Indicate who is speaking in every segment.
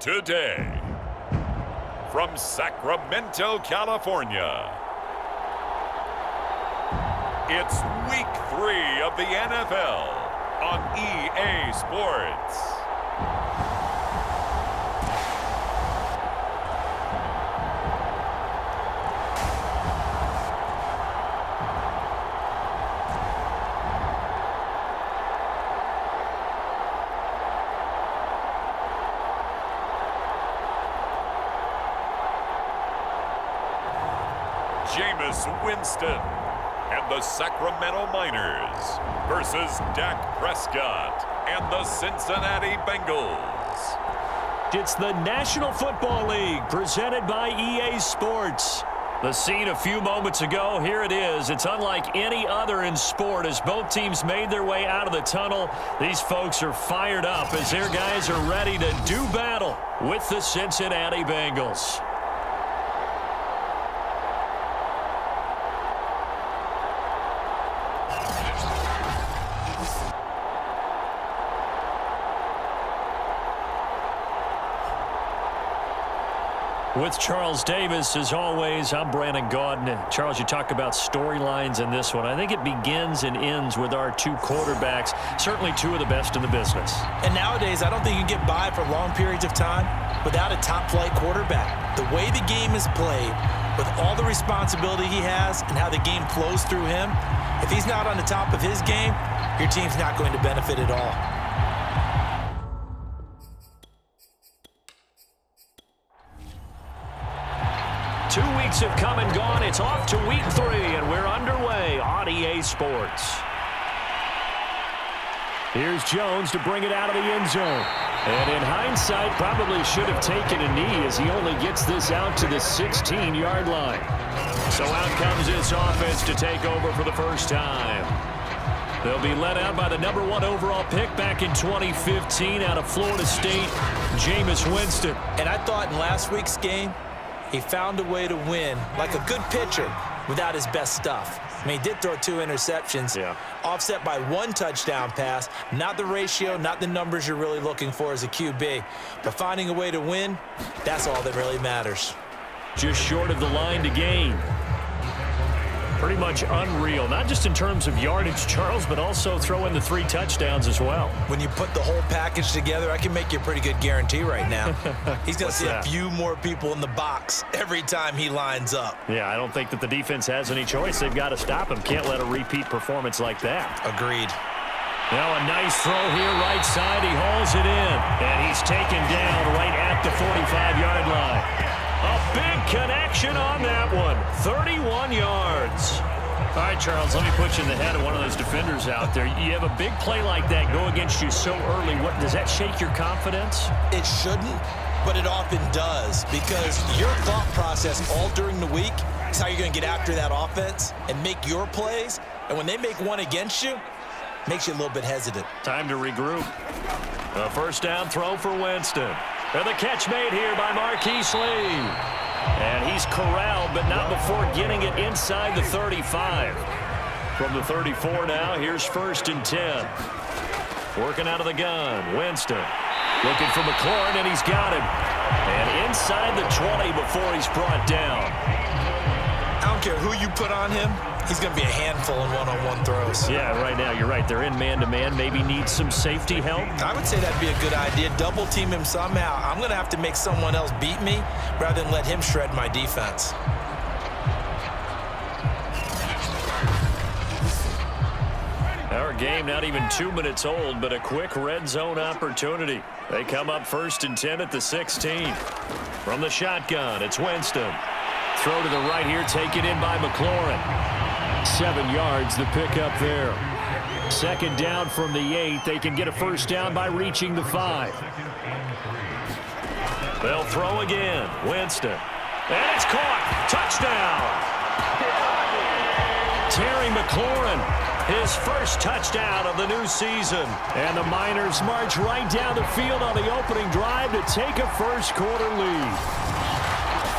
Speaker 1: today. From Sacramento, California, it's Week 3 of the NFL on EA Sports. Jameis Winston and the Sacramento Miners versus Dak Prescott and the Cincinnati Bengals.
Speaker 2: It's the National Football League presented by EA Sports. The scene a few moments ago, here it is. It's unlike any other in sport as both teams made their way out of the tunnel. These folks are fired up as their guys are ready to do battle with the Cincinnati Bengals. With Charles Davis, as always, I'm Brandon Gaudin. Charles, you talk about storylines in this one. I think it begins and ends with our two quarterbacks, certainly two of the best in the business.
Speaker 3: And nowadays, I don't think you can get by for long periods of time without a top-flight quarterback. The way the game is played, with all the responsibility he has and how the game flows through him, if he's not on the top of his game, your team's not going to benefit at all.
Speaker 2: 2 weeks have come and gone. It's off to Week 3, and we're underway on EA Sports. Here's Jones to bring it out of the end zone. And in hindsight, probably should have taken a knee as he only gets this out to the 16-yard line. So out comes this offense to take over for the first time. They'll be led out by the #1 overall pick back in 2015 out of Florida State, Jameis Winston.
Speaker 3: And I thought in last week's game, he found a way to win like a good pitcher without his best stuff. I mean, he did throw 2 interceptions, offset by 1 touchdown pass. Not the ratio, not the numbers you're really looking for as a QB. But finding a way to win, that's all that really matters.
Speaker 2: Just short of the line to gain. Pretty much unreal, not just in terms of yardage, Charles, but also throw in the 3 touchdowns as well.
Speaker 3: When you put the whole package together, I can make you a pretty good guarantee right now. He's going to see a few more people in the box every time he lines up.
Speaker 2: Yeah, I don't think that the defense has any choice. They've got to stop him. Can't let a repeat performance like that.
Speaker 3: Agreed.
Speaker 2: Now a nice throw here, right side. He hauls it in, and he's taken down right at the 45-yard line. A big connection on that one. 31 yards. All right, Charles, let me put you in the head of one of those defenders out there. You have a big play like that go against you so early. What does that shake your confidence?
Speaker 3: It shouldn't, but it often does, because your thought process all during the week is how you're going to get after that offense and make your plays. And when they make one against you, it makes you a little bit hesitant.
Speaker 2: Time to regroup. A first down throw for Winston. And the catch made here by Marquise Lee. And he's corralled, but not before getting it inside the 35. From the 34 now, here's 1st and 10. Working out of the gun, Winston. Looking for McLaurin, and he's got him. And inside the 20 before he's brought down.
Speaker 3: I don't care who you put on him. He's going to be a handful in one-on-one throws.
Speaker 2: Yeah, right now, you're right. They're in man-to-man. Maybe need some safety help.
Speaker 3: I would say that'd be a good idea. Double team him somehow. I'm going to have to make someone else beat me rather than let him shred my defense.
Speaker 2: Our game not even 2 minutes old, but a quick red zone opportunity. They come up 1st and 10 at the 16. From the shotgun, it's Winston. Throw to the right here, taken in by McLaurin. 7 yards, the pickup there. 2nd down from the 8. They can get a first down by reaching the 5. They'll throw again. Winston. And it's caught. Touchdown. Terry McLaurin, his first touchdown of the new season. And the Miners march right down the field on the opening drive to take a first quarter lead.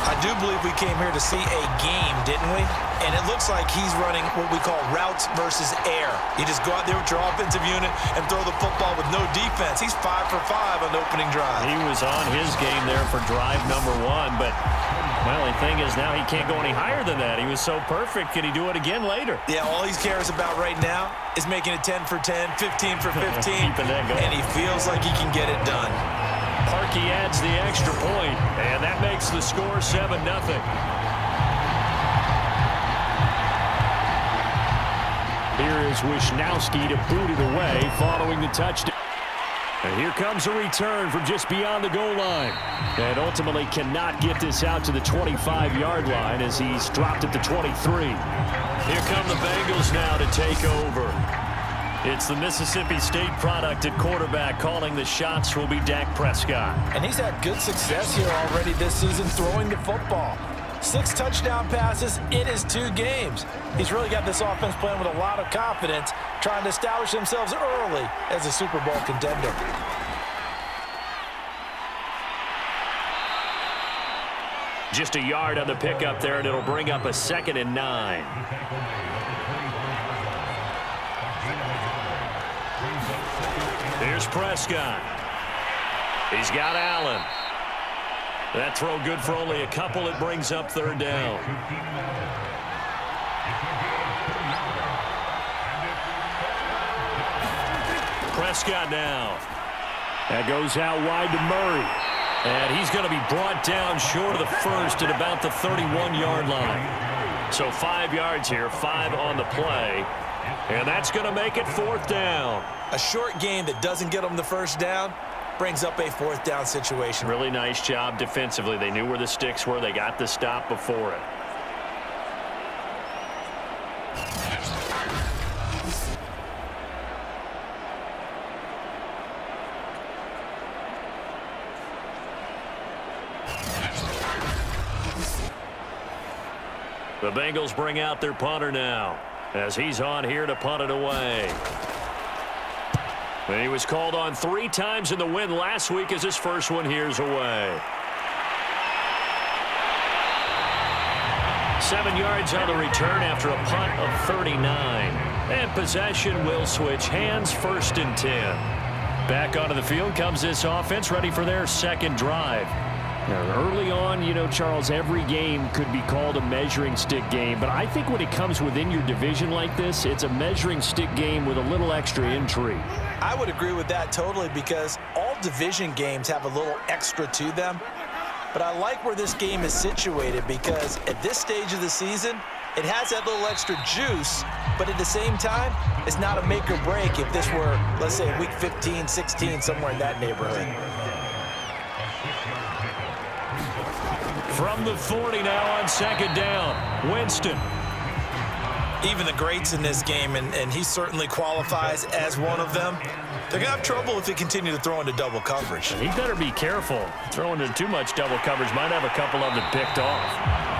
Speaker 3: I do believe we came here to see a game, didn't we? And it looks like he's running what we call routes versus air. You just go out there with your offensive unit and throw the football with no defense. He's 5 for 5 on the opening drive.
Speaker 2: He was on his game there for drive number 1, but well, the thing is now he can't go any higher than that. He was so perfect. Can he do it again later?
Speaker 3: Yeah, all he cares about right now is making it 10 for 10, 15 for 15,
Speaker 2: Keeping that going.
Speaker 3: and he feels like he can get it done.
Speaker 2: Parkey adds the extra point, and that makes the score 7-0. Here is Wisnowski to boot it away following the touchdown. And here comes a return from just beyond the goal line. And ultimately cannot get this out to the 25-yard line as he's dropped at the 23. Here come the Bengals now to take over. It's the Mississippi State product at quarterback. Calling the shots will be Dak Prescott.
Speaker 3: And he's had good success here already this season throwing the football. 6 touchdown passes in his 2 games. He's really got this offense playing with a lot of confidence, trying to establish themselves early as a Super Bowl contender.
Speaker 2: Just a yard on the pickup there, and it'll bring up a 2nd and 9. Here's Prescott. He's got Allen. That throw good for only a couple. It brings up 3rd down. Prescott now. That goes out wide to Murray. And he's going to be brought down short of the first at about the 31-yard line. So 5 yards here, 5 on the play. And that's going to make it 4th down.
Speaker 3: A short game that doesn't get them the first down brings up a 4th down situation.
Speaker 2: Really nice job defensively. They knew where the sticks were. They got the stop before it. The Bengals bring out their punter now as he's on here to punt it away. And he was called on 3 times in the win last week as his first one here's away. 7 yards on the return after a punt of 39. And possession will switch hands, 1st and 10. Back onto the field comes this offense, ready for their 2nd drive. Now, early on, you know, Charles, every game could be called a measuring stick game. But I think when it comes within your division like this, it's a measuring stick game with a little extra intrigue.
Speaker 3: I would agree with that totally because all division games have a little extra to them. But I like where this game is situated because at this stage of the season, it has that little extra juice, but at the same time, it's not a make or break if this were, let's say, week 15, 16, somewhere in that neighborhood.
Speaker 2: From the 40 now on 2nd down, Winston.
Speaker 3: Even the greats in this game, and he certainly qualifies as one of them, they're going to have trouble if they continue to throw into double coverage.
Speaker 2: He better be careful. Throwing into too much double coverage might have a couple of them picked off.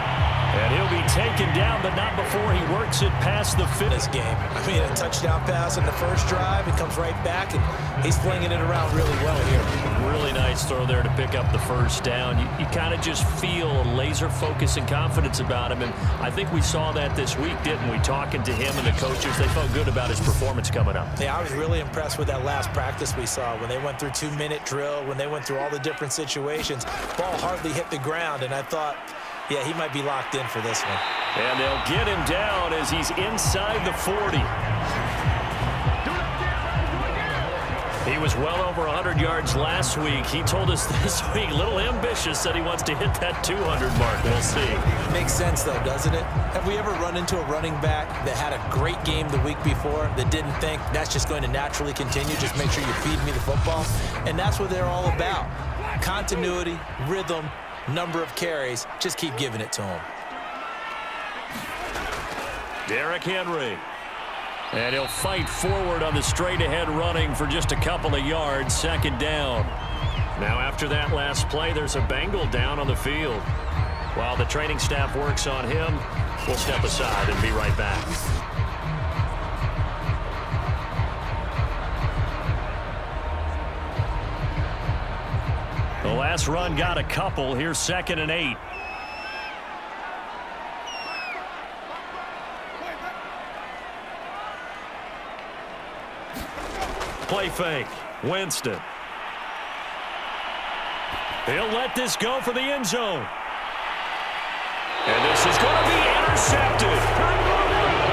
Speaker 2: And he'll be taken down, but not before he works it past the finish
Speaker 3: game. I mean, a touchdown pass on the first drive. He comes right back, and he's flinging it around really well here.
Speaker 2: Really nice throw there to pick up the 1st down. You kind of just feel a laser focus and confidence about him, and I think we saw that this week, didn't we? Talking to him and the coaches, they felt good about his performance coming up.
Speaker 3: Yeah, I was really impressed with that last practice we saw when they went through 2-minute drill, when they went through all the different situations. Ball hardly hit the ground, and I thought, yeah, he might be locked in for this one.
Speaker 2: And they'll get him down as he's inside the 40. He was well over 100 yards last week. He told us this week, a little ambitious, said he wants to hit that 200 mark. We'll see.
Speaker 3: Makes sense, though, doesn't it? Have we ever run into a running back that had a great game the week before that didn't think that's just going to naturally continue? Just make sure you feed me the football. And that's what they're all about. Continuity, rhythm, number of carries. Just keep giving it to him.
Speaker 2: Derrick Henry. And he'll fight forward on the straight-ahead running for just a couple of yards. 2nd down. Now after that last play, there's a Bengal down on the field. While the training staff works on him, we'll step aside and be right back. The last run got a couple. Here's 2nd and 8. Play fake. Winston. He'll let this go for the end zone. And this is going to be intercepted.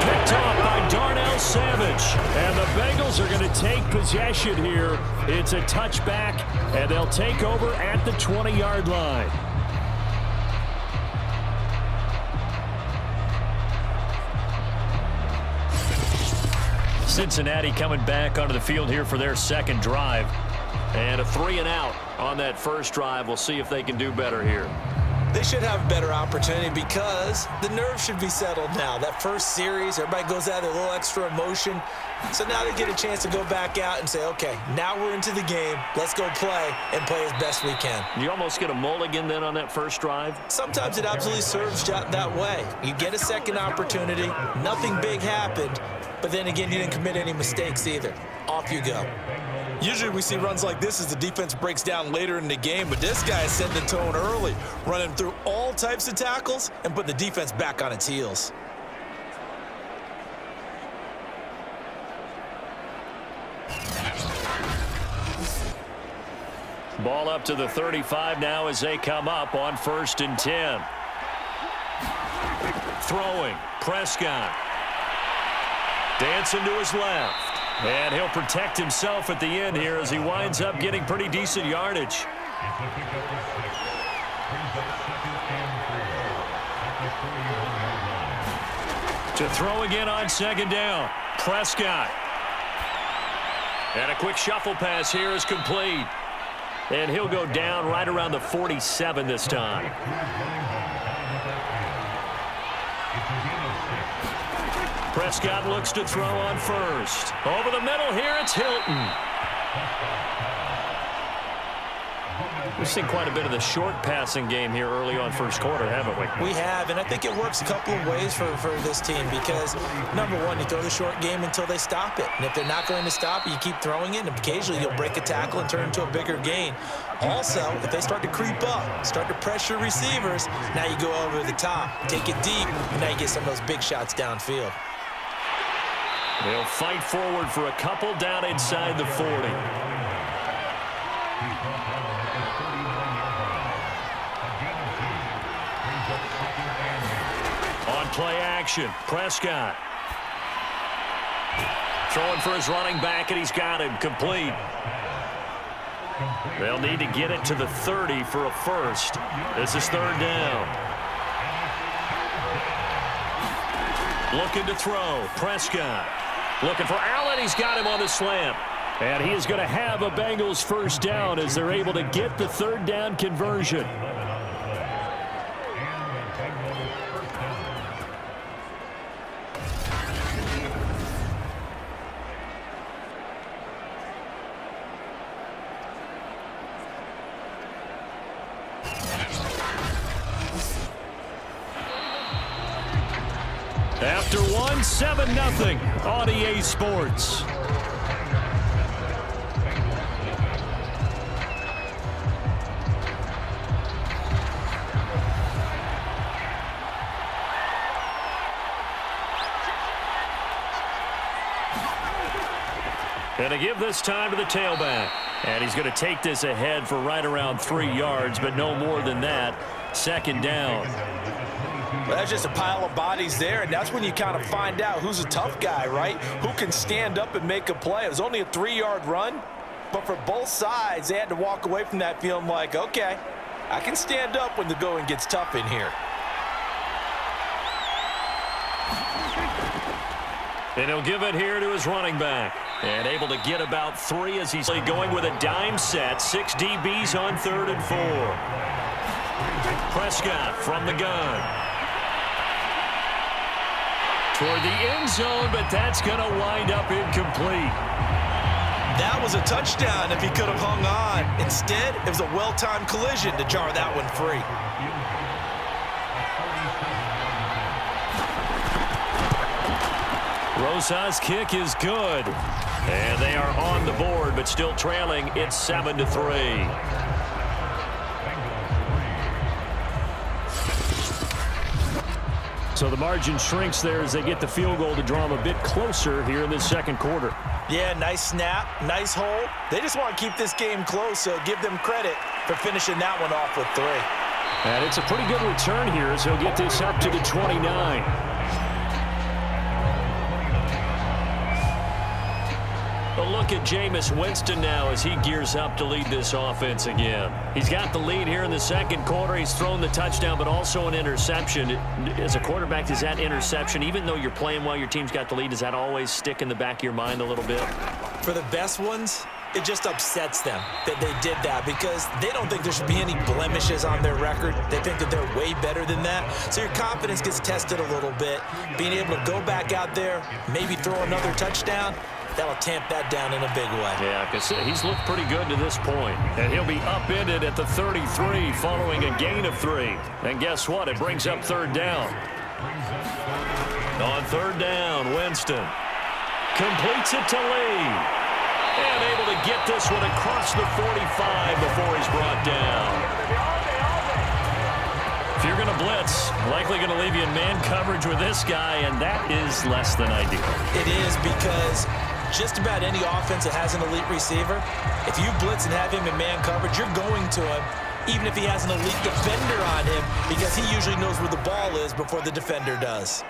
Speaker 2: Picked off by Darnell Savage. And the Bengals are going to take possession here. It's a touchback, and they'll take over at the 20-yard line. Cincinnati coming back onto the field here for their second drive. And a 3-and-out on that first drive. We'll see if they can do better here.
Speaker 3: They should have a better opportunity because the nerves should be settled now. That first series, everybody goes out with a little extra emotion. So now they get a chance to go back out and say, okay, now we're into the game. Let's go play and play as best we can.
Speaker 2: You almost get a mulligan then on that first drive?
Speaker 3: Sometimes it absolutely serves that way. You get a second opportunity. Nothing big happened. But then again, you didn't commit any mistakes either. Off you go.
Speaker 4: Usually we see runs like this as the defense breaks down later in the game, but this guy is setting the tone early, running through all types of tackles and put the defense back on its heels.
Speaker 2: Ball up to the 35 now as they come up on 1st and 10. Throwing. Prescott. Dancing to his left. And he'll protect himself at the end here as he winds up getting pretty decent yardage. To throw again on 2nd down. Prescott. And a quick shuffle pass here is complete. And he'll go down right around the 47 this time. Prescott looks to throw on 1st. Over the middle here, it's Hilton. We've seen quite a bit of the short passing game here early on first quarter, haven't we?
Speaker 3: We have, and I think it works a couple of ways for this team because, number one, you throw the short game until they stop it. And if they're not going to stop it, you keep throwing it, and occasionally you'll break a tackle and turn into a bigger gain. Also, if they start to creep up, start to pressure receivers, now you go over the top, take it deep, and now you get some of those big shots downfield.
Speaker 2: They'll fight forward for a couple down inside the 40. On play action, Prescott. Throwing for his running back, and he's got him complete. They'll need to get it to the 30 for a first. This is 3rd down. Looking to throw, Prescott. Looking for Allen. He's got him on the slant. And he is going to have a Bengals first down as they're able to get the 3rd down conversion. After 7-0 on EA Sports. And to give this time to the tailback. And he's going to take this ahead for right around 3 yards, but no more than that. 2nd down.
Speaker 4: Well, that's just a pile of bodies there, and that's when you kind of find out who's a tough guy, right? Who can stand up and make a play. It was only a 3-yard run, but for both sides, they had to walk away from that feeling like, okay, I can stand up when the going gets tough in here.
Speaker 2: And he'll give it here to his running back. And able to get about 3 as he's going with a dime set. 6 DBs on 3rd and 4. Prescott from the gun. Toward the end zone, but that's going to wind up incomplete.
Speaker 4: That was a touchdown if he could have hung on. Instead, it was a well-timed collision to jar that one free.
Speaker 2: Rosa's kick is good. And they are on the board, but still trailing. It's 7-3. So the margin shrinks there as they get the field goal to draw them a bit closer here in this second quarter.
Speaker 3: Yeah, nice snap, nice hole. They just want to keep this game close, so give them credit for finishing that one off with 3.
Speaker 2: And it's a pretty good return here as he'll get this up to the 29. A look at Jameis Winston now as he gears up to lead this offense again. He's got the lead here in the second quarter. He's thrown the touchdown, but also an interception. As a quarterback, does that interception, even though you're playing while your team's got the lead, does that always stick in the back of your mind a little bit?
Speaker 3: For the best ones, it just upsets them that they did that because they don't think there should be any blemishes on their record. They think that they're way better than that. So your confidence gets tested a little bit. Being able to go back out there, maybe throw another touchdown, that'll tamp that down in a big way.
Speaker 2: Yeah, because he's looked pretty good to this point. And he'll be upended at the 33 following a gain of 3. And guess what? It brings up third down. On third down, Winston completes it to Lee. And able to get this one across the 45 before he's brought down. If you're going to blitz, likely going to leave you in man coverage with this guy, and that is less than ideal.
Speaker 3: It is because just about any offense that has an elite receiver, if you blitz and have him in man coverage, you're going to him, even if he has an elite defender on him, because he usually knows where the ball is before the defender does.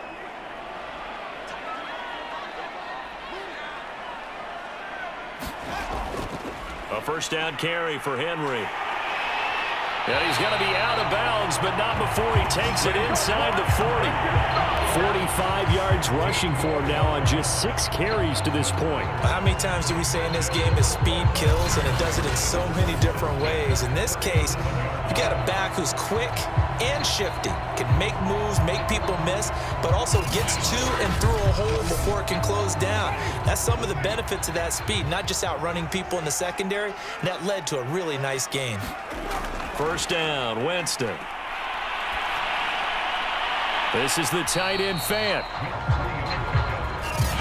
Speaker 2: A first down carry for Henry. And he's going to be out of bounds, but not before he takes it inside the 40. 45 yards rushing for him now on just 6 carries to this point.
Speaker 3: How many times do we say in this game is speed kills, and it does it in so many different ways. In this case, you got a back who's quick and shifty, can make moves, make people miss, but also gets to and through a hole before it can close down. That's some of the benefits of that speed, not just outrunning people in the secondary, and that led to a really nice game.
Speaker 2: First down, Winston. This is the tight end Fant.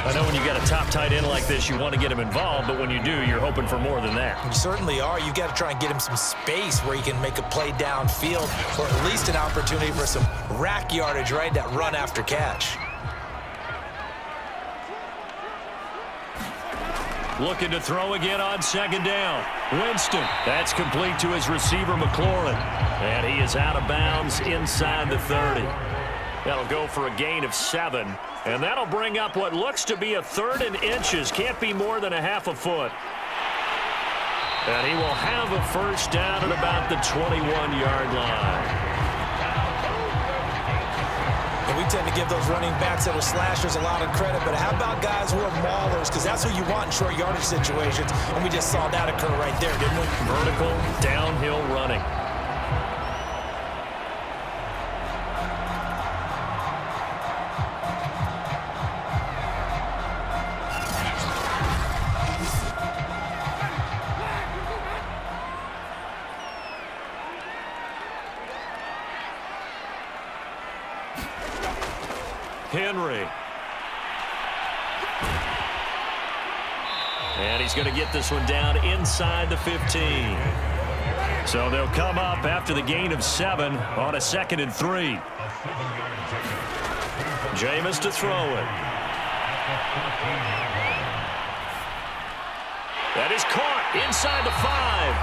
Speaker 2: I know when you got a top tight end like this, you want to get him involved, but when you do, you're hoping for more than that.
Speaker 3: You certainly are. You've got to try and get him some space where he can make a play downfield, or at least an opportunity for some rack yardage, right? That run after catch.
Speaker 2: Looking to throw again on second down. Winston. That's complete to his receiver, McLaurin. And he is out of bounds inside the 30. That'll go for a gain of 7. And that'll bring up what looks to be a 3rd and inches. Can't be more than a half a foot. And he will have a first down at about the 21-yard line.
Speaker 3: And we tend to give those running backs that are slashers a lot of credit, but how about guys who are maulers? Because that's who you want in short yardage situations, and we just saw that occur right there, didn't we?
Speaker 2: Vertical, downhill running. Henry. And he's going to get this one down inside the 15. So they'll come up after the gain of 7 on a 2nd and 3. Jameis to throw it. That is caught inside the 5.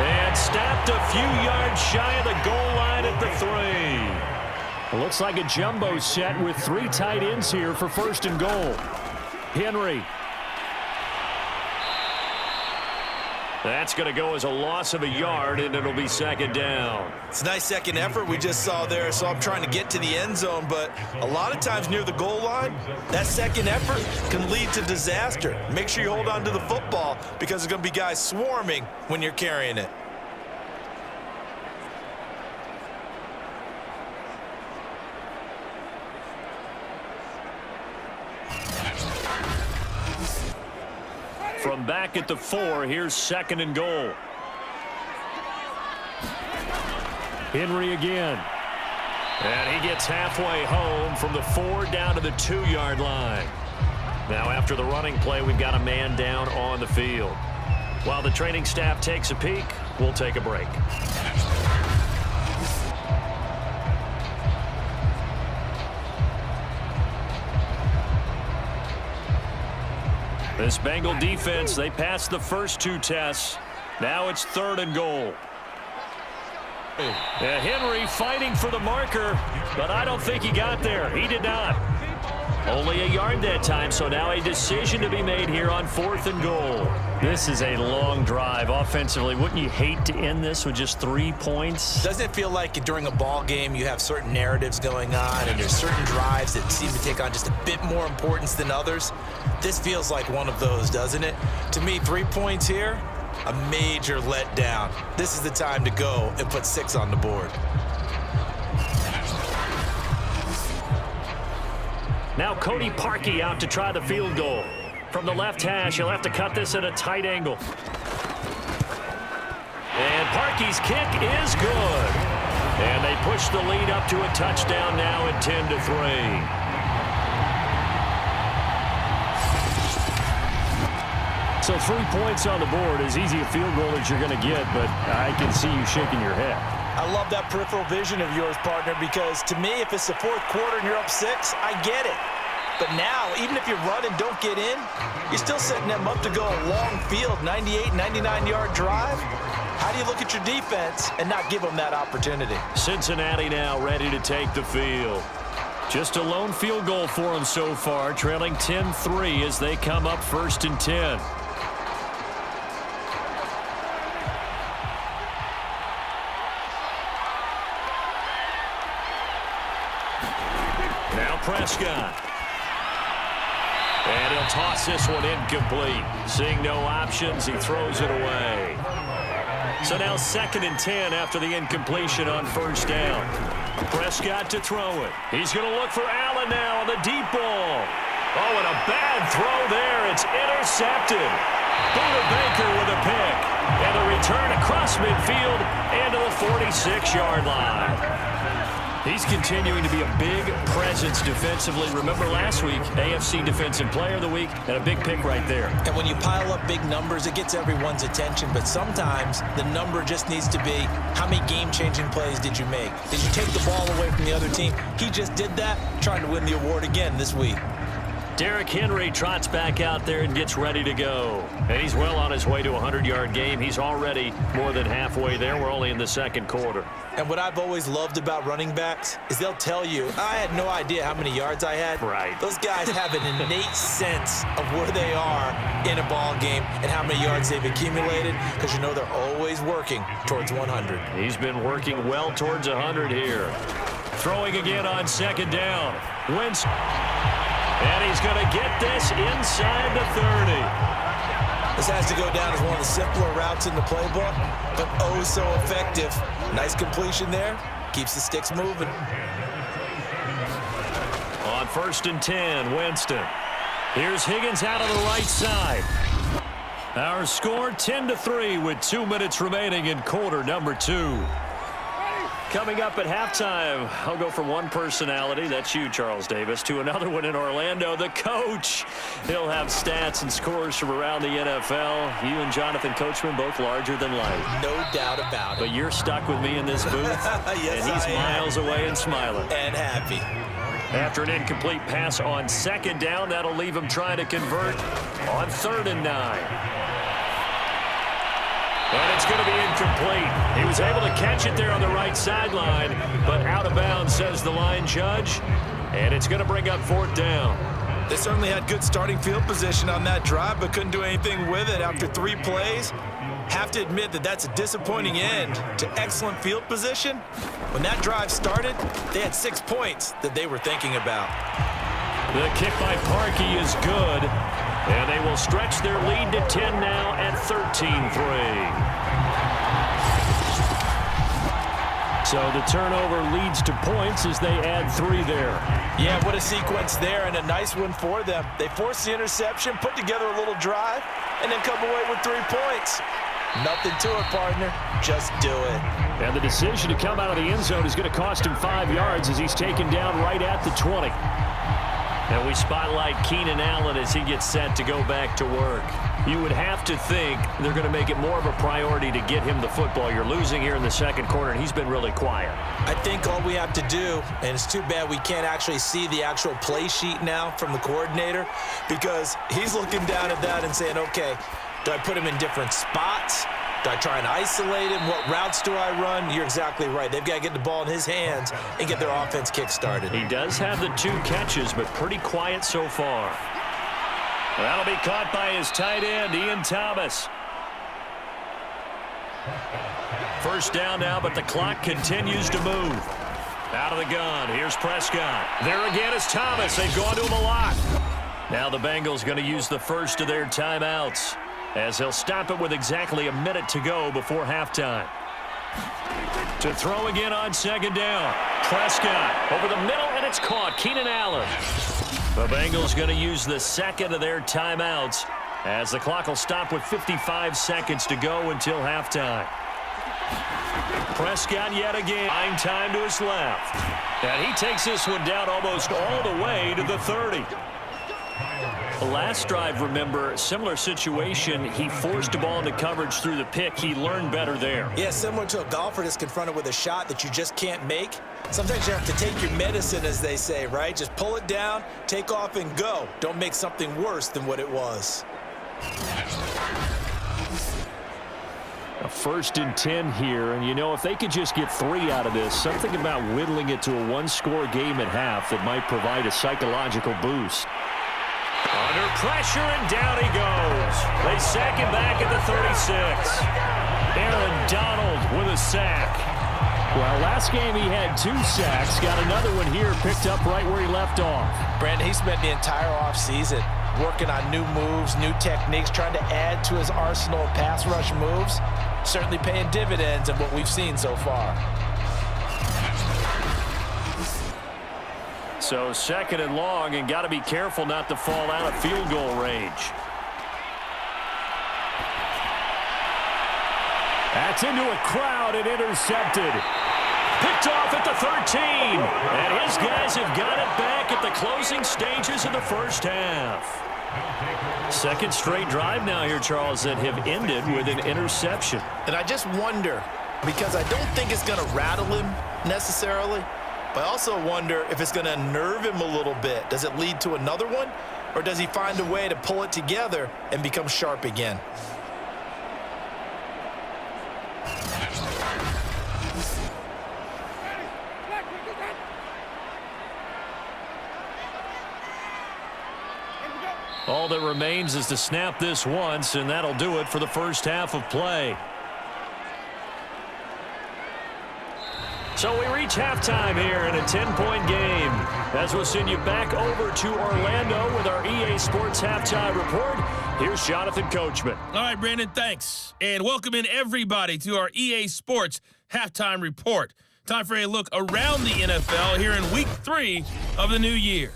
Speaker 2: And stopped a few yards shy of the goal line at the 3. Looks like a jumbo set with 3 tight ends here for 1st and goal. Henry. That's going to go as a loss of a yard, and it'll be 2nd down.
Speaker 4: It's a nice second effort we just saw there, so I'm trying to get to the end zone, but a lot of times near the goal line, that second effort can lead to disaster. Make sure you hold on to the football because there's going to be guys swarming when you're carrying it.
Speaker 2: From back at the 4, here's 2nd and goal. Henry again. And he gets halfway home from the 4 down to the 2-yard line. Now after the running play, we've got a man down on the field. While the training staff takes a peek, we'll take a break. This Bengal defense, they passed the first 2 tests. Now it's 3rd and goal. Henry fighting for the marker, but I don't think he got there. He did not. Only a yard that time, so now a decision to be made here on 4th and goal. This is a long drive offensively. Wouldn't you hate to end this with just 3 points?
Speaker 3: Doesn't it feel like during a ball game you have certain narratives going on and there's certain drives that seem to take on just a bit more importance than others? This feels like one of those, doesn't it? To me, 3 points here, a major letdown. This is the time to go and put 6 on the board.
Speaker 2: Now Cody Parkey out to try the field goal. From the left hash, he'll have to cut this at a tight angle. And Parkey's kick is good. And they push the lead up to a touchdown now at 10-3. So 3 points on the board, as easy a field goal as you're going to get, but I can see you shaking your head.
Speaker 3: I love that peripheral vision of yours, partner, because to me, if it's the 4th quarter and you're up 6, I get it. But now, even if you run and don't get in, you're still setting them up to go a long field, 98, 99-yard drive. How do you look at your defense and not give them that opportunity?
Speaker 2: Cincinnati now ready to take the field. Just a lone field goal for them so far, trailing 10-3 as they come up 1st and 10. Now Prescott. And he'll toss this one incomplete. Seeing no options, he throws it away. So now 2nd and 10 after the incompletion on 1st down. Prescott to throw it. He's going to look for Allen now on the deep ball. Oh, and a bad throw there. It's intercepted. Buda Baker with a pick. And a return across midfield and to the 46-yard line. He's continuing to be a big presence defensively. Remember last week, AFC Defensive Player of the Week, and a big pick right there.
Speaker 3: And when you pile up big numbers, it gets everyone's attention. But sometimes the number just needs to be, how many game-changing plays did you make? Did you take the ball away from the other team? He just did that, trying to win the award again this week.
Speaker 2: Derrick Henry trots back out there and gets ready to go. And he's well on his way to a 100-yard game. He's already more than halfway there. We're only in the 2nd quarter.
Speaker 3: And what I've always loved about running backs is they'll tell you, I had no idea how many yards I had.
Speaker 2: Right.
Speaker 3: Those guys have an innate sense of where they are in a ball game and how many yards they've accumulated, because you know they're always working towards 100.
Speaker 2: He's been working well towards 100 here. Throwing again on 2nd down. Wentz. And he's going to get this inside the 30.
Speaker 3: This has to go down as one of the simpler routes in the playbook, but oh so effective. Nice completion there. Keeps the sticks moving.
Speaker 2: On 1st and 10, Winston. Here's Higgins out on the right side. Our score 10-3 with 2 minutes remaining in quarter number 2. Coming up at halftime, I'll go from one personality, that's you, Charles Davis, to another one in Orlando, the coach. He'll have stats and scores from around the NFL. You and Jonathan Coachman, both larger than life.
Speaker 3: No doubt about it.
Speaker 2: But you're stuck with me in this booth,
Speaker 3: yes,
Speaker 2: and he's miles away and smiling.
Speaker 3: And happy.
Speaker 2: After an incomplete pass on 2nd down, that'll leave him trying to convert on 3rd and 9. And it's going to be incomplete. He was able to catch it there on the right sideline, but out of bounds, says the line judge. And it's going to bring up 4th down.
Speaker 3: They certainly had good starting field position on that drive, but couldn't do anything with it after 3 plays. Have to admit that that's a disappointing end to excellent field position. When that drive started, they had 6 points that they were thinking about.
Speaker 2: The kick by Parkey is good. And they will stretch their lead to 10 now at 13-3. So the turnover leads to points as they add 3 there.
Speaker 3: Yeah, what a sequence there, and a nice one for them. They forced the interception, put together a little drive, and then come away with 3 points. Nothing to it, partner. Just do it.
Speaker 2: And the decision to come out of the end zone is going to cost him 5 yards as he's taken down right at the 20. And we spotlight Keenan Allen as he gets set to go back to work. You would have to think they're going to make it more of a priority to get him the football. You're losing here in the second quarter, and he's been really quiet.
Speaker 3: I think all we have to do, and it's too bad we can't actually see the actual play sheet now from the coordinator, because he's looking down at that and saying, okay, do I put him in different spots? Do I try and isolate him? What routes do I run? You're exactly right. They've got to get the ball in his hands and get their offense kick-started.
Speaker 2: He does have the 2 catches, but pretty quiet so far. That'll be caught by his tight end, Ian Thomas. First down now, but the clock continues to move. Out of the gun, here's Prescott. There again is Thomas. They've gone to him a lot. Now the Bengals going to use the first of their timeouts, as they'll stop it with exactly a minute to go before halftime. To throw again on second down. Prescott over the middle, and it's caught. Keenan Allen. The Bengals going to use the second of their timeouts, as the clock will stop with 55 seconds to go until halftime. Prescott yet again. Time to his left. And he takes this one down almost all the way to the 30. The last drive, remember, similar situation. He forced the ball into coverage through the pick. He learned better there.
Speaker 3: Yeah, similar to a golfer that's confronted with a shot that you just can't make. Sometimes you have to take your medicine, as they say, right? Just pull it down, take off, and go. Don't make something worse than what it was.
Speaker 2: A 1st and 10 here, and you know, if they could just get 3 out of this, something about whittling it to a 1-score game at half that might provide a psychological boost. Under pressure, and down he goes. They sack him back at the 36. Aaron Donald with a sack. Well, last game he had 2 sacks. Got another one here, picked up right where he left off.
Speaker 4: Brandon, he spent the entire offseason working on new moves, new techniques, trying to add to his arsenal of pass rush moves. Certainly paying dividends in what we've seen so far.
Speaker 2: So 2nd and long, and got to be careful not to fall out of field goal range. That's into a crowd and intercepted. Picked off at the 13. And his guys have got it back at the closing stages of the first half. 2nd straight drive now here, Charles, that have ended with an interception.
Speaker 4: And I just wonder, because I don't think it's going to rattle him necessarily, but I also wonder if it's going to unnerve him a little bit. Does it lead to another one, or does he find a way to pull it together and become sharp again?
Speaker 2: All that remains is to snap this once, and that'll do it for the first half of play. So we reach halftime here in a 10-point game, as we'll send you back over to Orlando with our EA Sports Halftime Report. Here's Jonathan Coachman.
Speaker 5: All right, Brandon, thanks. And welcome in everybody to our EA Sports Halftime Report. Time for a look around the NFL here in Week 3 of the new year.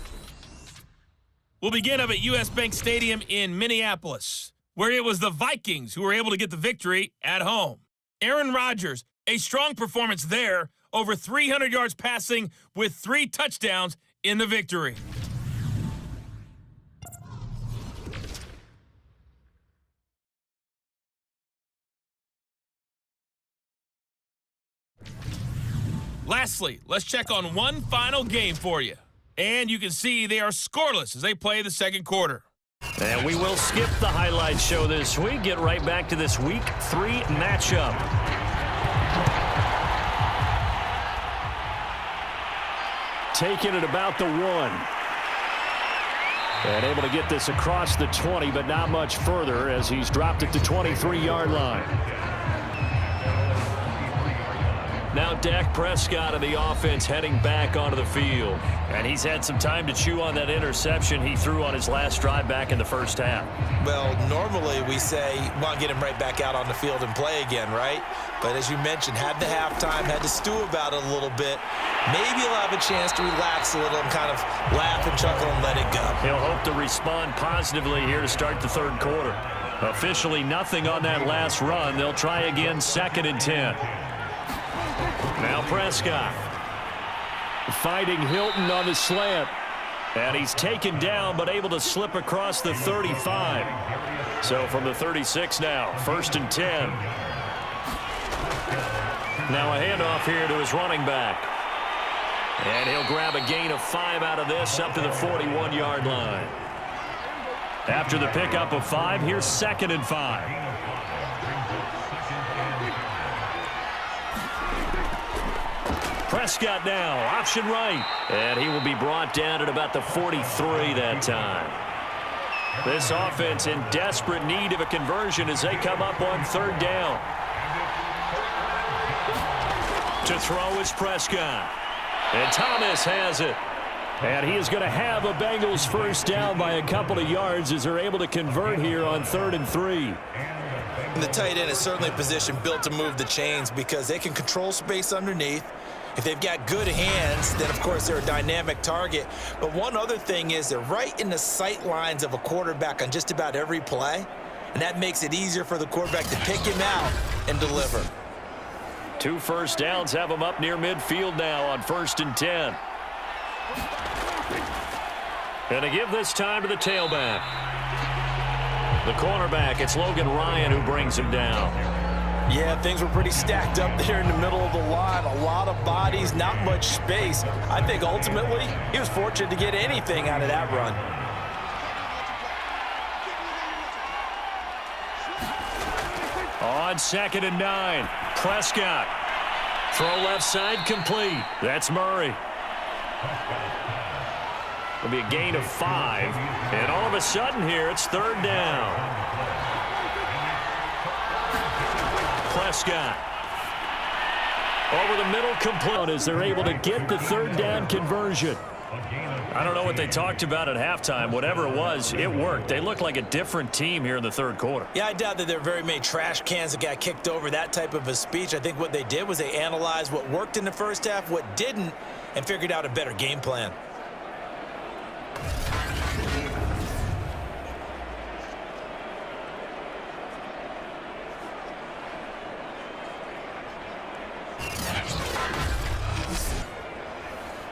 Speaker 5: We'll begin up at US Bank Stadium in Minneapolis, where it was the Vikings who were able to get the victory at home. Aaron Rodgers, a strong performance there, over 300 yards passing with 3 touchdowns in the victory. Lastly, let's check on one final game for you. And you can see they are scoreless as they play the second quarter.
Speaker 2: And we will skip the highlight show this week. Get right back to this Week 3 matchup. Taking it about the 1. And able to get this across the 20, but not much further as he's dropped it to 23-yard line. Now Dak Prescott of the offense heading back onto the field. And he's had some time to chew on that interception he threw on his last drive back in the first half.
Speaker 3: Well, normally we say, well, get him right back out on the field and play again, right? But as you mentioned, had the halftime, had to stew about it a little bit. Maybe he'll have a chance to relax a little and kind of laugh and chuckle and let it go.
Speaker 2: He'll hope to respond positively here to start the third quarter. Officially nothing on that last run. They'll try again, 2nd and 10. Now Prescott fighting Hilton on the slant. And he's taken down but able to slip across the 35. So from the 36 now, 1st and 10. Now a handoff here to his running back. And he'll grab a gain of 5 out of this up to the 41-yard line. After the pickup of 5, here's 2nd and 5. Prescott now, option right. And he will be brought down at about the 43 that time. This offense in desperate need of a conversion as they come up on 3rd down. To throw is Prescott. And Thomas has it. And he is going to have a Bengals first down by a couple of yards as they're able to convert here on 3rd and 3.
Speaker 3: And the tight end is certainly a position built to move the chains because they can control space underneath. If they've got good hands, then, of course, they're a dynamic target. But one other thing is they're right in the sight lines of a quarterback on just about every play, and that makes it easier for the quarterback to pick him out and deliver.
Speaker 2: 2 first downs have him up near midfield now on 1st and 10. And to give this time to the tailback. The cornerback, it's Logan Ryan who brings him down.
Speaker 4: Yeah, things were pretty stacked up there in the middle of the line. A lot of bodies, not much space. I think ultimately he was fortunate to get anything out of that run.
Speaker 2: On 2nd and 9, Prescott. Throw left side complete. That's Murray. It'll be a gain of 5. And all of a sudden here, it's 3rd down. Prescott. Over the middle complete as they're able to get the 3rd down conversion. I don't know what they talked about at halftime. Whatever it was, it worked. They look like a different team here in the 3rd quarter.
Speaker 3: Yeah, I doubt that there are very many trash cans that got kicked over, that type of a speech. I think what they did was they analyzed what worked in the first half, what didn't, and figured out a better game plan.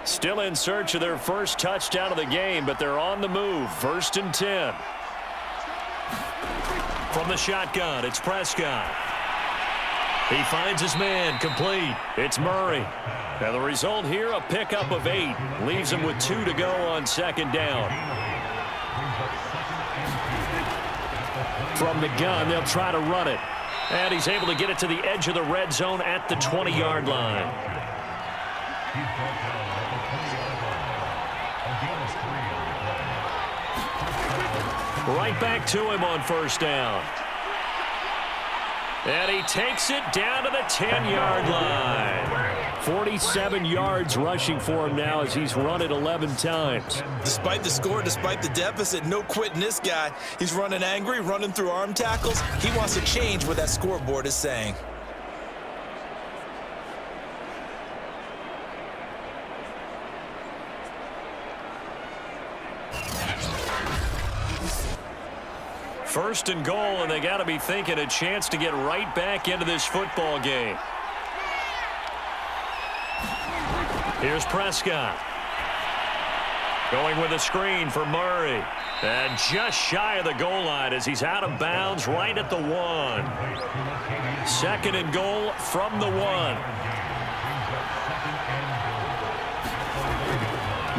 Speaker 2: Still in search of their first touchdown of the game, but they're on the move. 1st and 10. From the shotgun, it's Prescott. He finds his man, complete. It's Murray. And the result here, a pickup of 8. Leaves him with 2 to go on 2nd down. From the gun, they'll try to run it. And he's able to get it to the edge of the red zone at the 20-yard line. Right back to him on 1st down. And he takes it down to the 10-yard line. 47 yards rushing for him now as he's run it 11 times.
Speaker 3: Despite the score, despite the deficit, no quitting this guy. He's running angry, running through arm tackles. He wants to change what that scoreboard is saying.
Speaker 2: First and goal, and they got to be thinking a chance to get right back into this football game. Here's Prescott. Going with a screen for Murray. And just shy of the goal line as he's out of bounds right at the 1. 2nd and goal from the 1.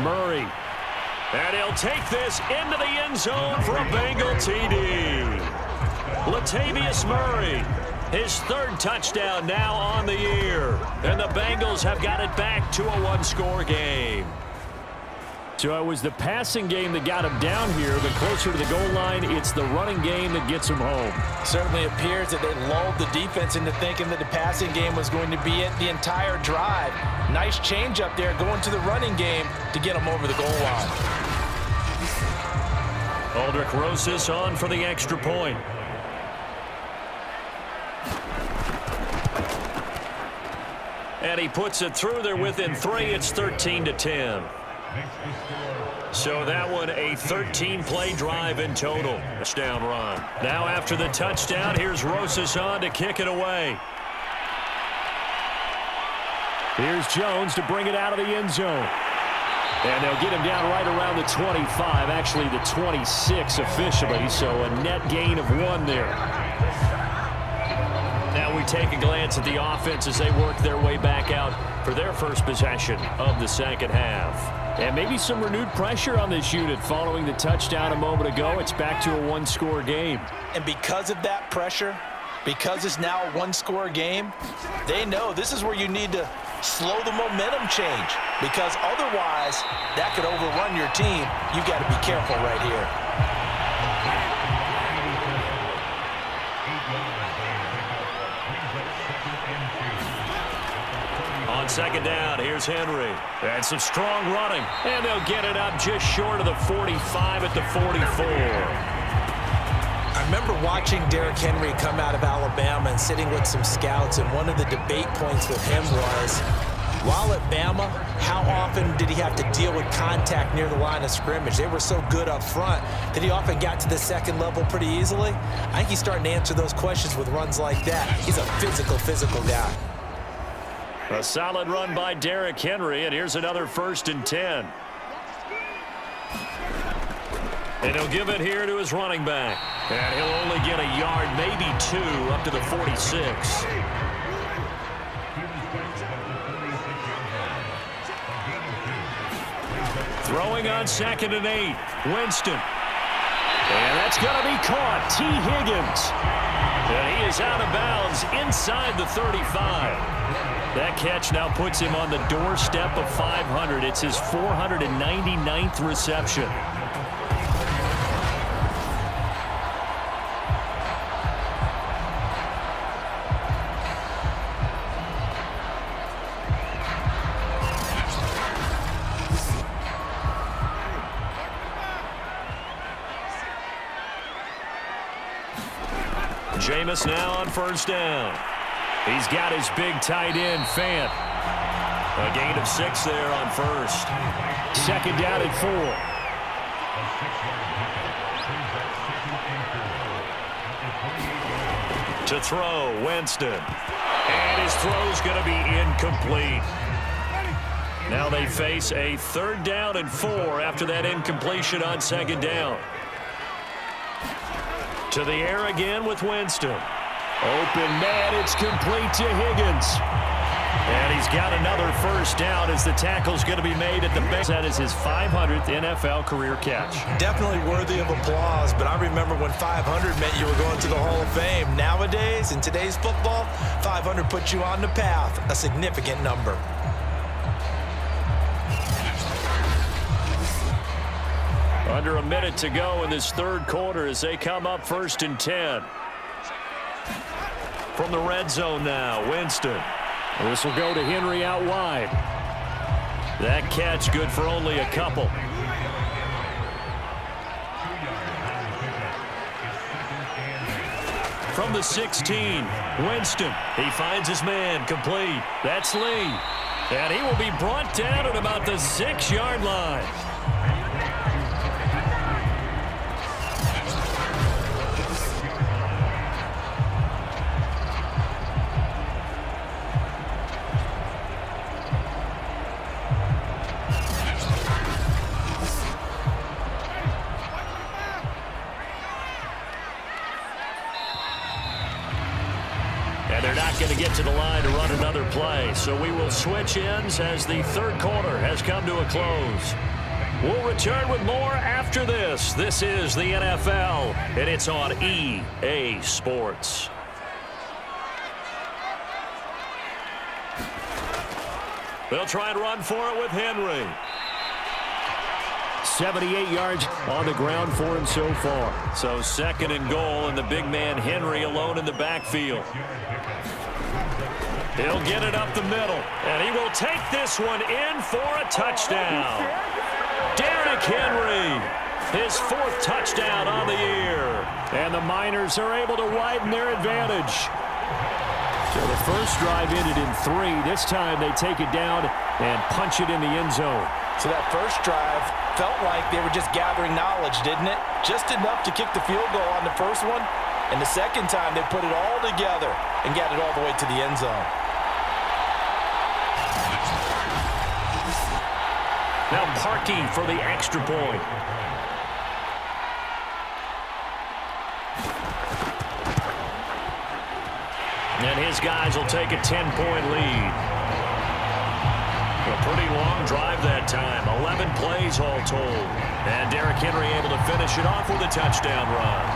Speaker 2: Murray. And he'll take this into the end zone for a Bengal TD. Latavius Murray, his 3rd touchdown now on the year. And the Bengals have got it back to a 1-score game. So it was the passing game that got him down here, but closer to the goal line, it's the running game that gets him home.
Speaker 4: Certainly appears that they lulled the defense into thinking that the passing game was going to be it the entire drive. Nice change up there going to the running game to get him over the goal line.
Speaker 2: Aldrich Rosas on for the extra point. And he puts it through there within 3. It's 13-10. So that one a 13-play drive in total. Touchdown run. Now after the touchdown, here's Rosas on to kick it away. Here's Jones to bring it out of the end zone. And they'll get him down right around the 25, actually the 26 officially, so a net gain of 1 there. Now we take a glance at the offense as they work their way back out for their first possession of the second half. And maybe some renewed pressure on this unit following the touchdown a moment ago. It's back to a one-score game.
Speaker 3: And because of that pressure, because it's now a one-score game, they know this is where you need to slow the momentum change, because otherwise that could overrun your team. You've got to be careful right here.
Speaker 2: On second down, here's Henry. And some strong running. And they'll get it up just short of the 45 at the 44.
Speaker 3: I remember watching Derrick Henry come out of Alabama and sitting with some scouts, and one of the debate points with him was, while at Bama, how often did he have to deal with contact near the line of scrimmage? They were so good up front that he often got to the second level pretty easily. I think he's starting to answer those questions with runs like that. He's a physical guy.
Speaker 2: A solid run by Derrick Henry, and here's another 1st and 10. And he'll give it here to his running back. And he'll only get a yard, maybe 2, up to the 46. Throwing on 2nd and 8. Winston. And that's going to be caught. T. Higgins. And he is out of bounds inside the 35. That catch now puts him on the doorstep of 500. It's his 499th reception. Jameis now on 1st down. He's got his big tight end, Fant. A gain of 6 there on 1st. 2nd down and 4. To throw, Winston. And his throw's going to be incomplete. Now they face a 3rd down and 4 after that incompletion on 2nd down. To the air again with Winston. Open man, it's complete to Higgins. And he's got another 1st down as the tackle's going to be made at the Bengals. That is his 500th NFL career catch.
Speaker 3: Definitely worthy of applause, but I remember when 500 meant you were going to the Hall of Fame. Nowadays, in today's football, 500 puts you on the path, a significant number.
Speaker 2: Under a minute to go in this 3rd quarter as they come up 1st and 10. From the red zone now, Winston. This will go to Henry out wide. That catch good for only a couple. From the 16, Winston. He finds his man, complete. That's Lee. And he will be brought down at about the 6-yard line. Going to get to the line to run another play. So we will switch ends as the 3rd quarter has come to a close. We'll return with more after this. This is the NFL, and it's on EA Sports. They'll try and run for it with Henry. 78 yards on the ground for him so far. So 2nd and goal, and the big man Henry alone in the backfield. He'll get it up the middle, and he will take this one in for a touchdown. Derrick Henry, his 4th touchdown on the year. And the Miners are able to widen their advantage. So the first drive ended in 3. This time they take it down and punch it in the end zone.
Speaker 3: So that first drive felt like they were just gathering knowledge, didn't it? Just enough to kick the field goal on the first one. And the second time they put it all together and got it all the way to the end zone.
Speaker 2: Now Parkey for the extra point. And his guys will take a 10-point lead. A pretty long drive that time. 11 plays all told. And Derrick Henry able to finish it off with a touchdown run.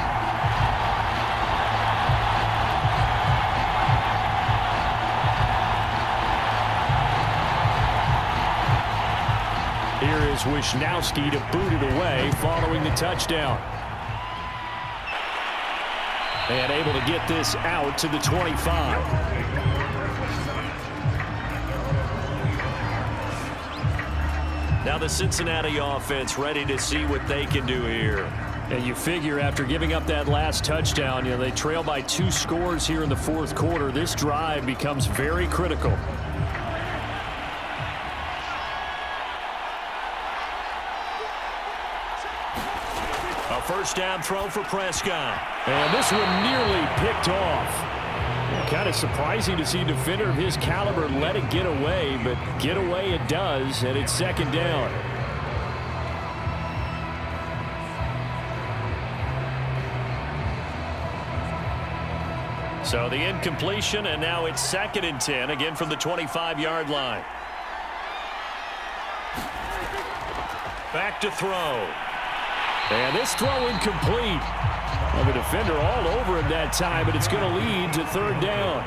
Speaker 2: Here is Wisnowski to boot it away following the touchdown. And able to get this out to the 25. Now the Cincinnati offense ready to see what they can do here. And you figure after giving up that last touchdown, they trail by 2 scores here in the fourth quarter. This drive becomes very critical. A first down throw for Prescott. And this one nearly picked off. Kind of surprising to see a defender of his caliber let it get away, but get away it does, and it's second down. So the incompletion, and now it's 2nd and 10, again from the 25-yard line. Back to throw. And this throw incomplete. Well, the defender all over him that time, but it's going to lead to 3rd down.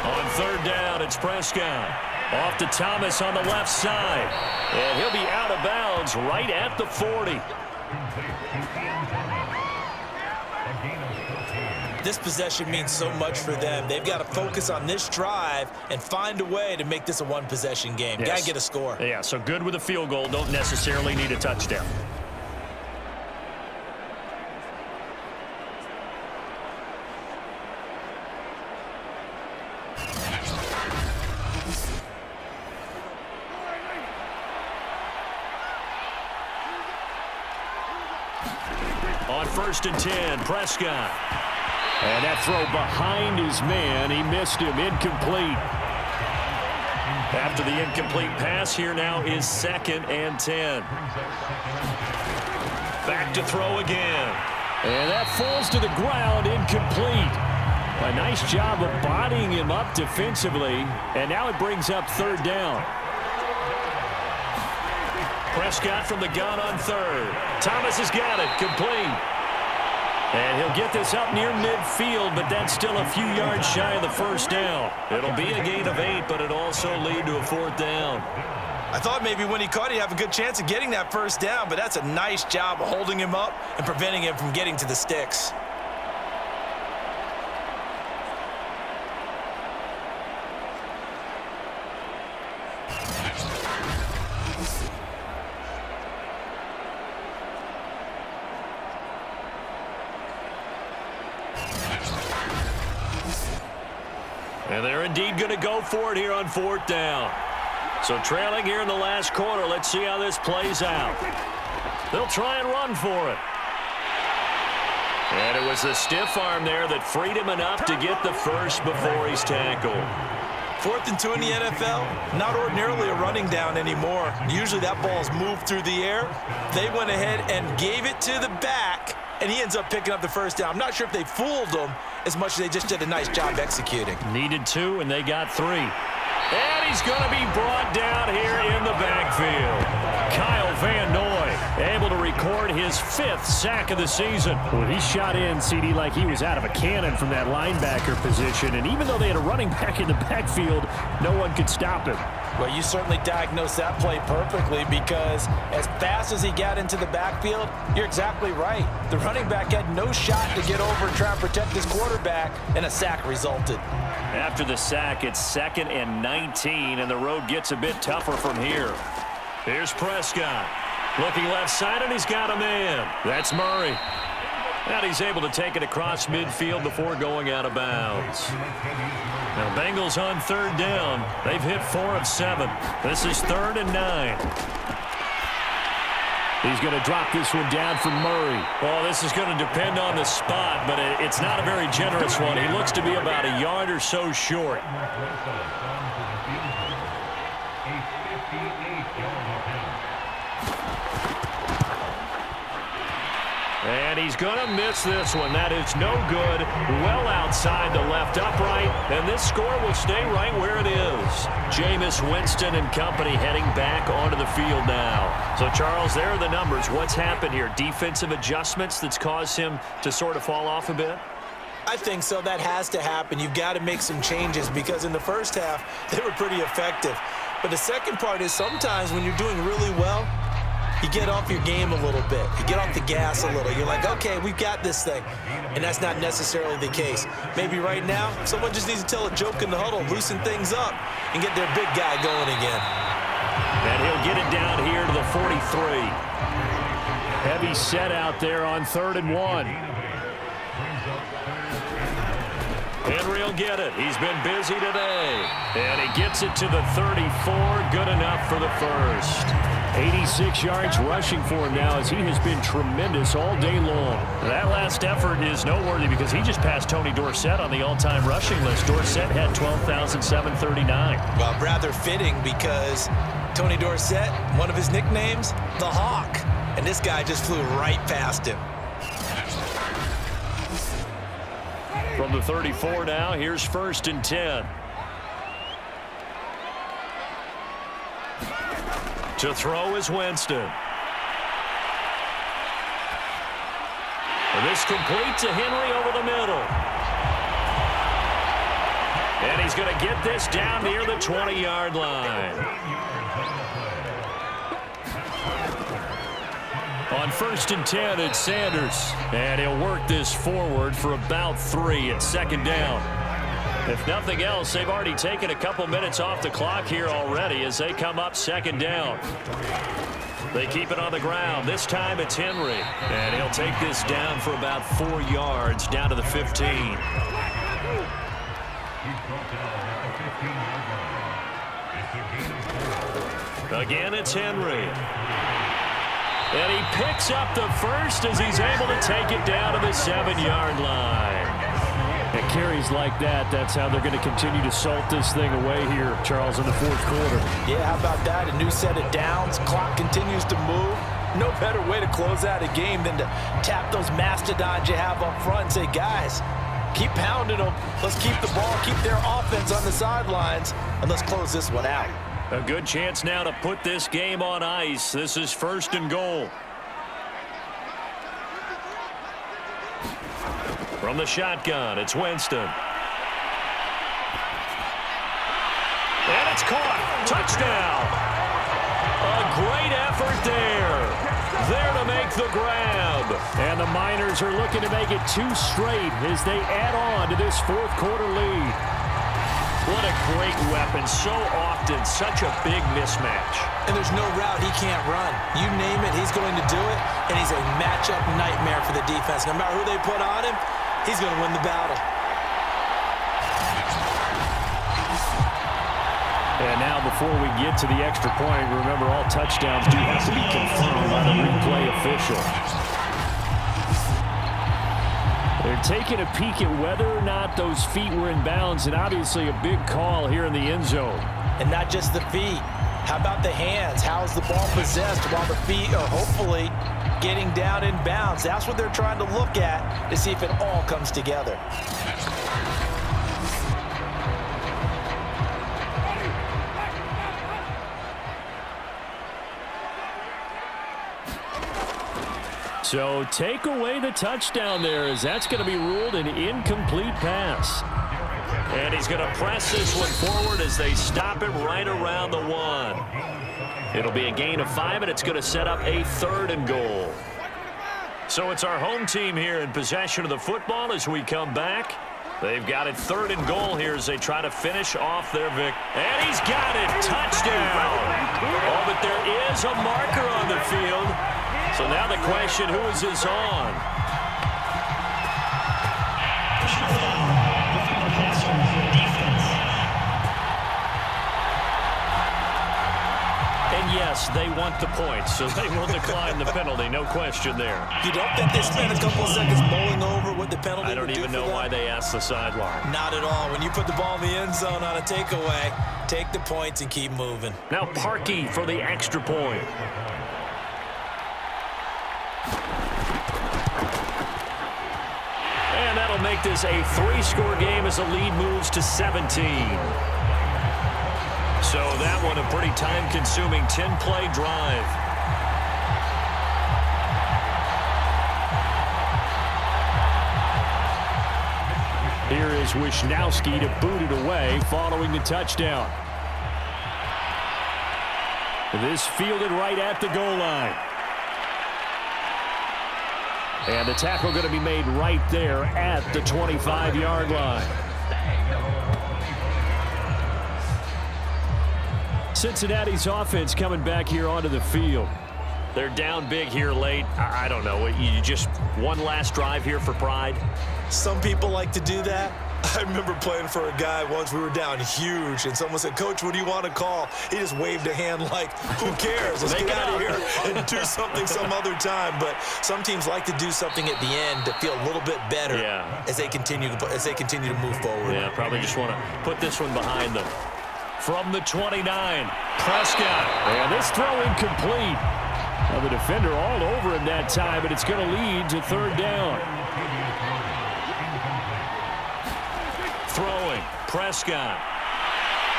Speaker 2: On 3rd down, it's Prescott. Off to Thomas on the left side. And he'll be out of bounds right at the 40.
Speaker 3: This possession means so much for them. They've got to focus on this drive and find a way to make this a one-possession game.
Speaker 2: Yes.
Speaker 3: Got to get a score.
Speaker 2: Yeah, so good with a field goal. Don't necessarily need a touchdown. On 1st and 10, Prescott. And that throw behind his man. He missed him. Incomplete. After the incomplete pass, here now is 2nd and 10. Back to throw again. And that falls to the ground. Incomplete. A nice job of bodying him up defensively. And now it brings up 3rd down. Prescott from the gun on 3rd. Thomas has got it. Complete. And he'll get this up near midfield, but that's still a few yards shy of the 1st down. It'll be a gain of 8, but it'll also lead to a 4th down.
Speaker 3: I thought maybe when he caught it, he'd have a good chance of getting that 1st down, but that's a nice job of holding him up and preventing him from getting to the sticks.
Speaker 2: And they're indeed going to go for it here on 4th down. So trailing here in the last quarter. Let's see how this plays out. They'll try and run for it. And it was the stiff arm there that freed him enough to get the first before he's tackled.
Speaker 3: 4th and 2 in the NFL, not ordinarily a running down anymore. Usually that ball's moved through the air. They went ahead and gave it to the back, and he ends up picking up the 1st down. I'm not sure if they fooled him as much as they just did a nice job executing.
Speaker 2: Needed 2, and they got 3. And he's going to be brought down here in the backfield. Kyle Van Noy able to record his 5th sack of the season.
Speaker 6: Well, he shot in, CD, like he was out of a cannon from that linebacker position. And even though they had a running back in the backfield, no one could stop him.
Speaker 3: Well, you certainly diagnosed that play perfectly, because as fast as he got into the backfield, you're exactly right. The running back had no shot to get over and try and protect his quarterback, and a sack resulted.
Speaker 2: After the sack, it's 2nd and 19, and the road gets a bit tougher from here. Here's Prescott. Looking left side, and he's got a man. That's Murray. And he's able to take it across midfield before going out of bounds. Now, Bengals on 3rd down. They've hit 4 of 7. This is 3rd and 9.
Speaker 6: He's going to drop this one down for Murray.
Speaker 2: Well, this is going to depend on the spot, but it's not a very generous one. He looks to be about a yard or so short. And he's going to miss this one. That is no good. Well outside the left upright. And this score will stay right where it is. Jameis Winston and company heading back onto the field now. So, Charles, there are the numbers. What's happened here? Defensive adjustments that's caused him to sort of fall off a bit?
Speaker 3: I think so. That has to happen. You've got to make some changes because in the first half, they were pretty effective. But the second part is sometimes when you're doing really well, you get off your game a little bit. You get off the gas a little. You're like, okay, we've got this thing. And that's not necessarily the case. Maybe right now, someone just needs to tell a joke in the huddle, loosen things up, and get their big guy going again.
Speaker 2: And he'll get it down here to the 43.
Speaker 6: Heavy set out there on 3rd and 1.
Speaker 2: Henry will get it. He's been busy today. And he gets it to the 34. Good enough for the first.
Speaker 6: 86 yards rushing for him now as he has been tremendous all day long.
Speaker 2: That last effort is noteworthy because he just passed Tony Dorsett on the all-time rushing list. Dorsett had 12,739.
Speaker 3: Well, rather fitting because Tony Dorsett, one of his nicknames, the Hawk. And this guy just flew right past him.
Speaker 2: From the 34 now, here's 1st and 10. To throw is Winston. And this complete to Henry over the middle. And he's going to get this down near the 20-yard line. On 1st and 10, it's Sanders. And he'll work this forward for about 3 at 2nd down. If nothing else, they've already taken a couple minutes off the clock here already as they come up 2nd down. They keep it on the ground. This time it's Henry. And he'll take this down for about 4 yards down to the 15. Again, it's Henry. And he picks up the first as he's able to take it down to the 7-yard line.
Speaker 6: And carries like that, that's how they're going to continue to salt this thing away here, Charles, in the 4th quarter.
Speaker 3: Yeah, how about that? A new set of downs. Clock continues to move. No better way to close out a game than to tap those mastodons you have up front and say, guys, keep pounding them. Let's keep the ball, keep their offense on the sidelines, and let's close this one out.
Speaker 2: A good chance now to put this game on ice. This is 1st and goal. From the shotgun, it's Winston. And it's caught. Touchdown. A great effort there. There to make the grab.
Speaker 6: And the Miners are looking to make it 2 straight as they add on to this 4th quarter lead.
Speaker 2: What a great weapon. So often, such a big mismatch.
Speaker 3: And there's no route he can't run. You name it, he's going to do it. And he's a matchup nightmare for the defense. No matter who they put on him, he's going to win the battle.
Speaker 6: And now before we get to the extra point, remember all touchdowns do have to be confirmed by the replay official. They're taking a peek at whether or not those feet were in bounds, and obviously a big call here in the end zone.
Speaker 3: And not just the feet. How about the hands? How's the ball possessed while the feet are hopefully getting down in bounds? That's what they're trying to look at to see if it all comes together.
Speaker 6: So take away the touchdown there as that's going to be ruled an incomplete pass.
Speaker 2: And he's going to press this one forward as they stop it right around the 1. It'll be a gain of 5, and it's going to set up a 3rd and goal. So it's our home team here in possession of the football as we come back. They've got it 3rd and goal here as they try to finish off their victory. And he's got it. Touchdown. Oh, but there is a marker on the field. So now the question, who is this on?
Speaker 3: And
Speaker 2: yes, they want the points, so they will decline the penalty. No question there.
Speaker 3: You don't think they spent a couple of seconds mulling over what the penalty
Speaker 2: I don't
Speaker 3: would do
Speaker 2: even
Speaker 3: for
Speaker 2: know
Speaker 3: them?
Speaker 2: why they asked the sideline.
Speaker 3: Not at all. When you put the ball in the end zone on a takeaway, take the points and keep moving.
Speaker 2: Now Parkey for the extra point. And that'll make this a 3-score game as the lead moves to 17. So that one a pretty time-consuming 10-play drive.
Speaker 6: Here is Wisnowski to boot it away following the touchdown. This fielded right at the goal line. And the tackle going to be made right there at the 25-yard line. Cincinnati's offense coming back here onto the field.
Speaker 2: They're down big here late. I don't know. You just one last drive here for pride?
Speaker 3: Some people like to do that. I remember playing for a guy once. We were down huge, and someone said, "Coach, what do you want to call?" He just waved a hand like, "Who cares? Let's get out of here and do something some other time." But some teams like to do something at the end to feel a little bit better as they continue to move forward.
Speaker 2: Yeah, probably just want to put this one behind them. From the 29, Prescott.
Speaker 6: And this throw incomplete. Now the defender all over him that time, but it's going to lead to third down.
Speaker 2: Throwing, Prescott.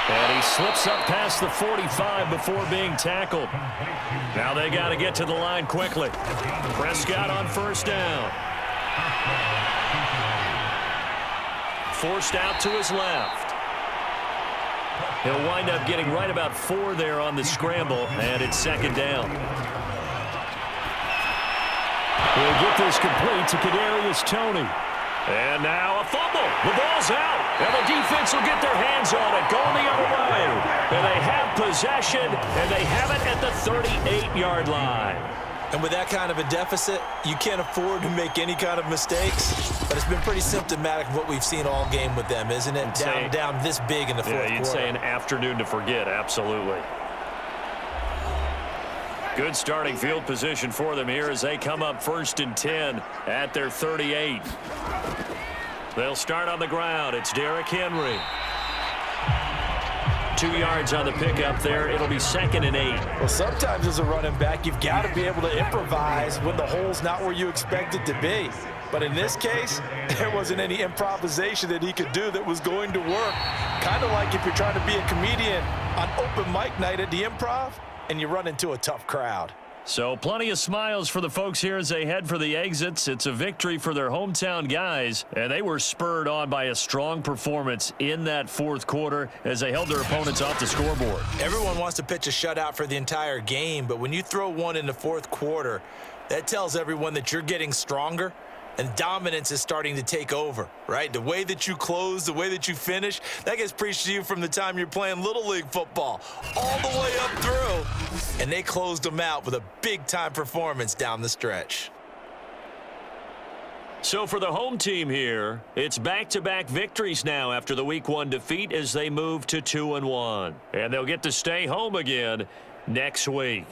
Speaker 2: And he slips up past the 45 before being tackled. Now they got to get to the line quickly. Prescott on first down. Forced out to his left. He'll wind up getting right about 4 there on the scramble, and it's second down.
Speaker 6: He'll get this complete to Kadarius Toney.
Speaker 2: And now a fumble. The ball's out. And the defense will get their hands on it. Going the other way. And they have possession, and they have it at the 38-yard line.
Speaker 3: And with that kind of a deficit, you can't afford to make any kind of mistakes. But it's been pretty symptomatic of what we've seen all game with them, isn't it? Down this big in the fourth quarter.
Speaker 2: You'd say an afternoon to forget, absolutely. Good starting field position for them here as they come up 1st and 10 at their 38. They'll start on the ground. It's Derrick Henry. 2 yards on the pickup there. It'll be 2nd and 8.
Speaker 4: Well, sometimes as a running back, you've got to be able to improvise when the hole's not where you expect it to be. But in this case, there wasn't any improvisation that he could do that was going to work. Kind of like if you're trying to be a comedian on open mic night at the Improv and you run into a tough crowd.
Speaker 2: So plenty of smiles for the folks here as they head for the exits. It's a victory for their hometown guys, and they were spurred on by a strong performance in that fourth quarter as they held their opponents off the scoreboard.
Speaker 3: Everyone wants to pitch a shutout for the entire game, but when you throw one in the fourth quarter, that tells everyone that you're getting stronger and dominance is starting to take over, right? The way that you close, the way that you finish, that gets preached to you from the time you're playing Little League football all the way up through. And they closed them out with a big-time performance down the stretch.
Speaker 2: So for the home team here, it's back-to-back victories now after the Week 1 defeat as they move to 2-1. And they'll get to stay home again next week.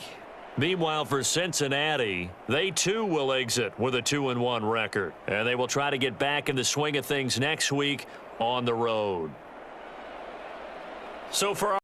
Speaker 2: Meanwhile, for Cincinnati, they too will exit with a 2-1 record, and they will try to get back in the swing of things next week on the road. So for